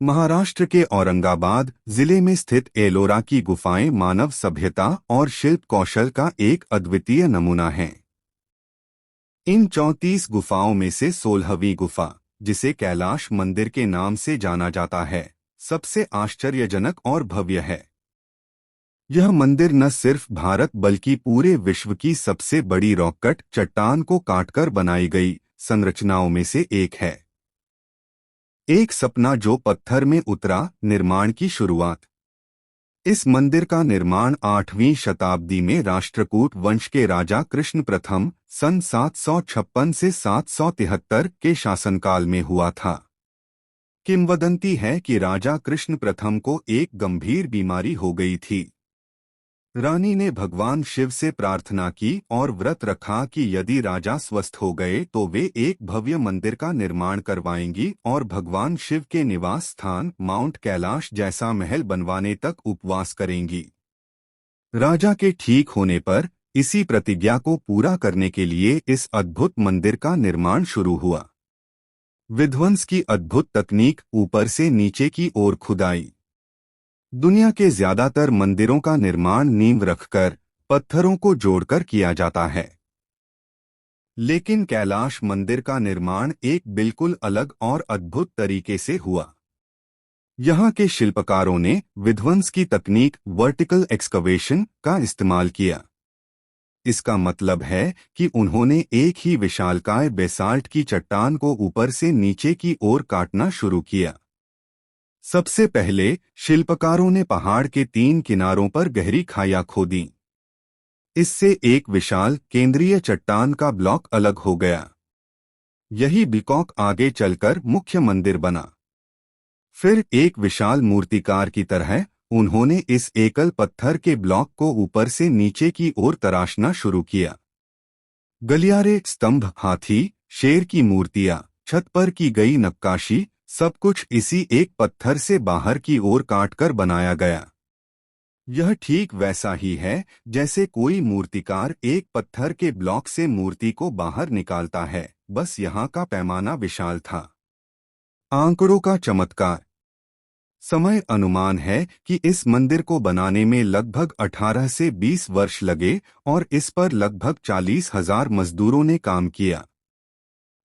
महाराष्ट्र के औरंगाबाद जिले में स्थित एलोरा की गुफाएं मानव सभ्यता और शिल्प कौशल का एक अद्वितीय नमूना हैं। इन 34 गुफाओं में से 16वीं गुफा, जिसे कैलाश मंदिर के नाम से जाना जाता है, सबसे आश्चर्यजनक और भव्य है। यह मंदिर न सिर्फ भारत बल्कि पूरे विश्व की सबसे बड़ी रॉक कट चट्टान को काटकर बनाई गई संरचनाओं में से एक है। एक सपना जो पत्थर में उतरा, निर्माण की शुरुआत। इस मंदिर का निर्माण 8वीं शताब्दी में राष्ट्रकूट वंश के राजा कृष्ण प्रथम सन 756 से 773 के शासनकाल में हुआ था। किंवदंती है कि राजा कृष्ण प्रथम को एक गंभीर बीमारी हो गई थी। रानी ने भगवान शिव से प्रार्थना की और व्रत रखा कि यदि राजा स्वस्थ हो गए तो वे एक भव्य मंदिर का निर्माण करवाएंगी और भगवान शिव के निवास स्थान माउंट कैलाश जैसा महल बनवाने तक उपवास करेंगी। राजा के ठीक होने पर इसी प्रतिज्ञा को पूरा करने के लिए इस अद्भुत मंदिर का निर्माण शुरू हुआ। विध्वंस की अद्भुत तकनीक, ऊपर से नीचे की ओर खुदाई। दुनिया के ज्यादातर मंदिरों का निर्माण नींव रखकर पत्थरों को जोड़कर किया जाता है, लेकिन कैलाश मंदिर का निर्माण एक बिल्कुल अलग और अद्भुत तरीके से हुआ। यहाँ के शिल्पकारों ने विध्वंस की तकनीक वर्टिकल एक्सकवेशन का इस्तेमाल किया। इसका मतलब है कि उन्होंने एक ही विशालकाय बेसाल्ट की चट्टान को ऊपर से नीचे की ओर काटना शुरू किया। सबसे पहले शिल्पकारों ने पहाड़ के 3 किनारों पर गहरी खाइयां खोदी। इससे एक विशाल केंद्रीय चट्टान का ब्लॉक अलग हो गया। यही बिकॉक आगे चलकर मुख्य मंदिर बना। फिर एक विशाल मूर्तिकार की तरह उन्होंने इस एकल पत्थर के ब्लॉक को ऊपर से नीचे की ओर तराशना शुरू किया। गलियारे, स्तंभ, हाथी, शेर की मूर्तियां, छत पर की गई नक्काशी, सब कुछ इसी एक पत्थर से बाहर की ओर काटकर बनाया गया। यह ठीक वैसा ही है जैसे कोई मूर्तिकार एक पत्थर के ब्लॉक से मूर्ति को बाहर निकालता है, बस यहाँ का पैमाना विशाल था। आंकड़ों का चमत्कार। समय अनुमान है कि इस मंदिर को बनाने में लगभग 18 से 20 वर्ष लगे और इस पर लगभग 40,000 मजदूरों ने काम किया।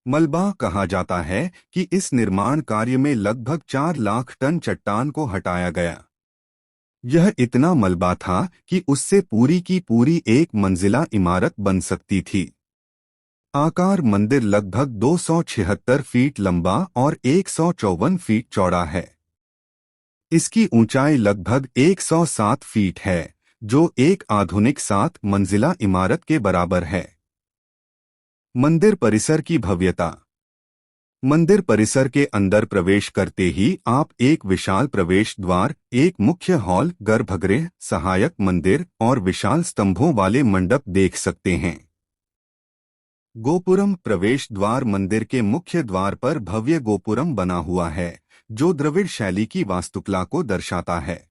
मलबा कहा जाता है कि इस निर्माण कार्य में लगभग 4 लाख टन चट्टान को हटाया गया। यह इतना मलबा था कि उससे पूरी की पूरी एक मंजिला इमारत बन सकती थी। आकार मंदिर लगभग 276 फीट लंबा और 154 फीट चौड़ा है। इसकी ऊंचाई लगभग 107 फीट है, जो एक आधुनिक 7 मंजिला इमारत के बराबर है। मंदिर परिसर की भव्यता। मंदिर परिसर के अंदर प्रवेश करते ही आप एक विशाल प्रवेश द्वार, एक मुख्य हॉल, गर्भगृह, सहायक मंदिर और विशाल स्तंभों वाले मंडप देख सकते हैं। गोपुरम प्रवेश द्वार। मंदिर के मुख्य द्वार पर भव्य गोपुरम बना हुआ है, जो द्रविड़ शैली की वास्तुकला को दर्शाता है।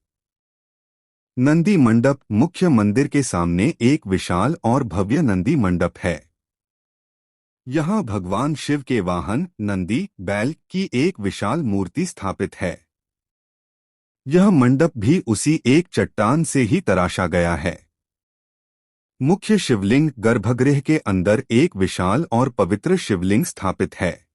नंदी मंडप। मुख्य मंदिर के सामने एक विशाल और भव्य नंदी मंडप है। यहाँ भगवान शिव के वाहन नंदी, बैल की एक विशाल मूर्ति स्थापित है। यह मंडप भी उसी एक चट्टान से ही तराशा गया है। मुख्य शिवलिंग। गर्भगृह के अंदर एक विशाल और पवित्र शिवलिंग स्थापित है।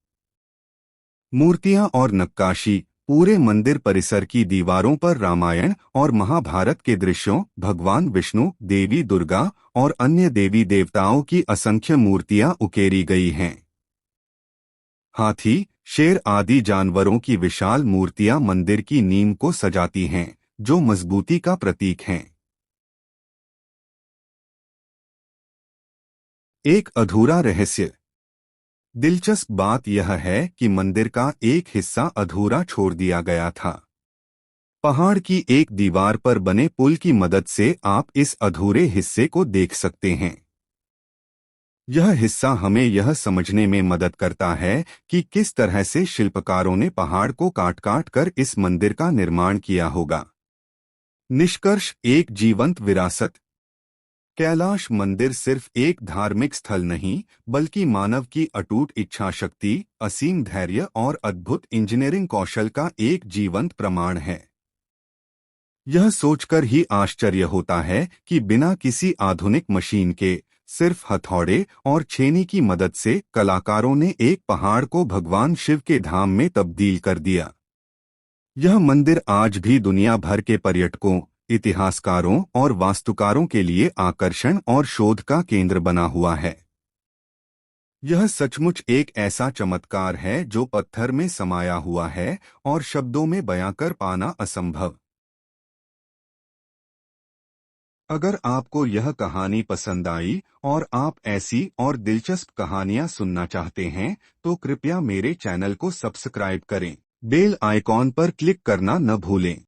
मूर्तियां और नक्काशी। पूरे मंदिर परिसर की दीवारों पर रामायण और महाभारत के दृश्यों, भगवान विष्णु, देवी दुर्गा और अन्य देवी देवताओं की असंख्य मूर्तियां उकेरी गई हैं। हाथी, शेर आदि जानवरों की विशाल मूर्तियां मंदिर की नींव को सजाती हैं, जो मजबूती का प्रतीक हैं। एक अधूरा रहस्य। दिलचस्प बात यह है कि मंदिर का एक हिस्सा अधूरा छोड़ दिया गया था। पहाड़ की एक दीवार पर बने पुल की मदद से आप इस अधूरे हिस्से को देख सकते हैं। यह हिस्सा हमें यह समझने में मदद करता है कि किस तरह से शिल्पकारों ने पहाड़ को काट-काट कर इस मंदिर का निर्माण किया होगा। निष्कर्ष। एक जीवंत विरासत। कैलाश मंदिर सिर्फ एक धार्मिक स्थल नहीं, बल्कि मानव की अटूट इच्छा शक्ति, असीम धैर्य और अद्भुत इंजीनियरिंग कौशल का एक जीवंत प्रमाण है। यह सोचकर ही आश्चर्य होता है कि बिना किसी आधुनिक मशीन के, सिर्फ हथौड़े और छेनी की मदद से कलाकारों ने एक पहाड़ को भगवान शिव के धाम में तब्दील कर दिया। यह मंदिर आज भी दुनिया भर के पर्यटकों, इतिहासकारों और वास्तुकारों के लिए आकर्षण और शोध का केंद्र बना हुआ है। यह सचमुच एक ऐसा चमत्कार है जो पत्थर में समाया हुआ है और शब्दों में बयां कर पाना असंभव। अगर आपको यह कहानी पसंद आई और आप ऐसी और दिलचस्प कहानियां सुनना चाहते हैं, तो कृपया मेरे चैनल को सब्सक्राइब करें। बेल आइकॉन पर क्लिक करना न भूलें।